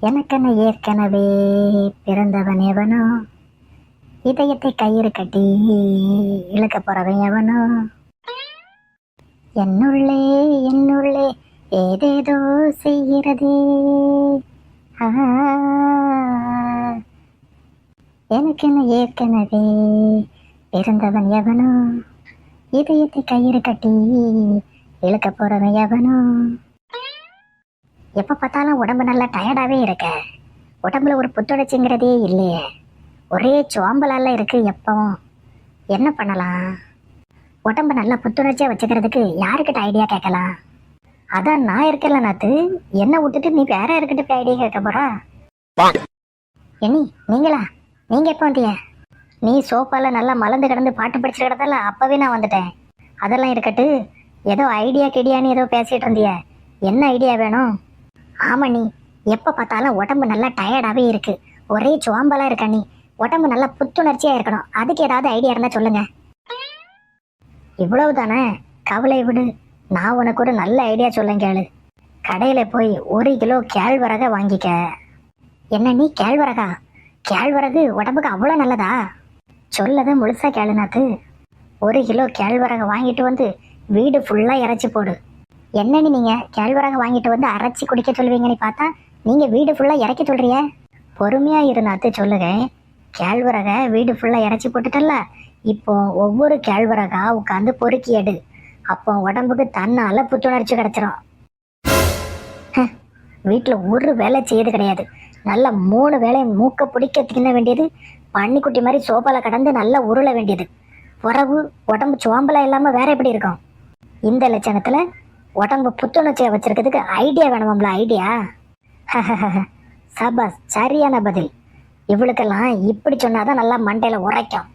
எனக்கென ஏற்கனவே பிறந்தவன் எவனோ, இதயத்தை கயிறு கட்டி இழுக்க போறவன் எவனோ, என்னுள்ளே என்னுள்ளே ஏதேதோ செய்கிறதே. ஆ, எனக்கென ஏற்கனவே பிறந்தவன் எவனோ, இதயத்தை கயிறு கட்டி இழுக்க போறவன் எவனோ. எப்ப பார்த்தாலும் உடம்பு நல்லா டயர்டாவே இருக்க, உடம்புல ஒரு புத்துணர்ச்சிங்கிறதே இல்லையே, ஒரே சோம்பலால இருக்கு எப்பவும். என்ன பண்ணலாம்? உடம்பு நல்லா புத்துணர்ச்சியா வச்சுக்கிறதுக்கு யாருக்கிட்ட ஐடியா கேட்கலாம்? அதான் நான் இருக்கல நாத்து, என்ன விட்டுட்டு நீ வேற இருக்கிட்ட போய் ஐடியா கேட்க போறா? நீங்களா? நீங்க எப்போ வந்தீங்க? நீ சோப்பால நல்லா மலர்ந்து கிடந்து பாட்டு படிச்சு கிடந்தால அப்பவே நான் வந்துட்டேன். அதெல்லாம் இருக்கட்டு, ஏதோ ஐடியா கிடியான்னு ஏதோ பேசிட்டு இருந்திய, என்ன ஐடியா வேணும்? ஆமா, நீ எப்ப பார்த்தாலும் உடம்பு நல்லா டயர்டாவே இருக்கு, ஒரே சோம்பலா இருக்க, நீ உடம்பு நல்லா புத்துணர்ச்சியா இருக்கணும், அதுக்கு ஏதாவது ஐடியா இருந்தா சொல்லுங்க. இவ்வளவு தானே, கவலை விடு, நான் உனக்கு ஒரு நல்ல ஐடியா சொல்ல கேளு. கடையில போய் 1 கிலோ கேழ்வரகை வாங்கிக்க. என்ன நீ கேழ்வரகா? கேழ்வரகு உடம்புக்கு அவ்வளோ நல்லதா? சொல்லதை முழுசா கேளுனாத்து. 1 கிலோ கேழ்வரகை வாங்கிட்டு வந்து வீடு ஃபுல்லா இறைச்சி போடு. என்னன்னு நீங்க கேழ்வரகை வாங்கிட்டு வந்து அரைச்சி குடிக்க சொல்லுவீங்கன்னு பார்த்தா நீங்க வீடு ஃபுல்லா இறக்கி சொல்றிய. பொறுமையா இருந்தாத்து சொல்லுங்க. கேழ்வரகை வீடு ஃபுல்லா இறைச்சி போட்டுட்டல்ல, இப்போ ஒவ்வொரு கேழ்வரகா உட்காந்து பொறுக்கி எடு, அப்போ உடம்புக்கு தன்னால புத்துணர்ச்சி கிடைச்சிரும். வீட்டுல ஒரு வேலை செய்யறது கிடையாது, நல்லா 3 வேலையை மூக்க பிடிக்க தின்ன வேண்டியது, பன்னிக்குட்டி மாதிரி சோப்பால கடந்து நல்லா உருள வேண்டியது. உறவு உடம்பு சோம்பலா இல்லாம வேற எப்படி இருக்கும்? இந்த லட்சணத்துல உடம்பு புத்துணர்ச்சியை வச்சிருக்கிறதுக்கு ஐடியா வேணுமாம்ல? ஐடியா? சபாஸ், சரியான பதில். இவளுக்கெல்லாம் இப்படி சொன்னாதான் நல்லா மண்டையில உரைக்கும்.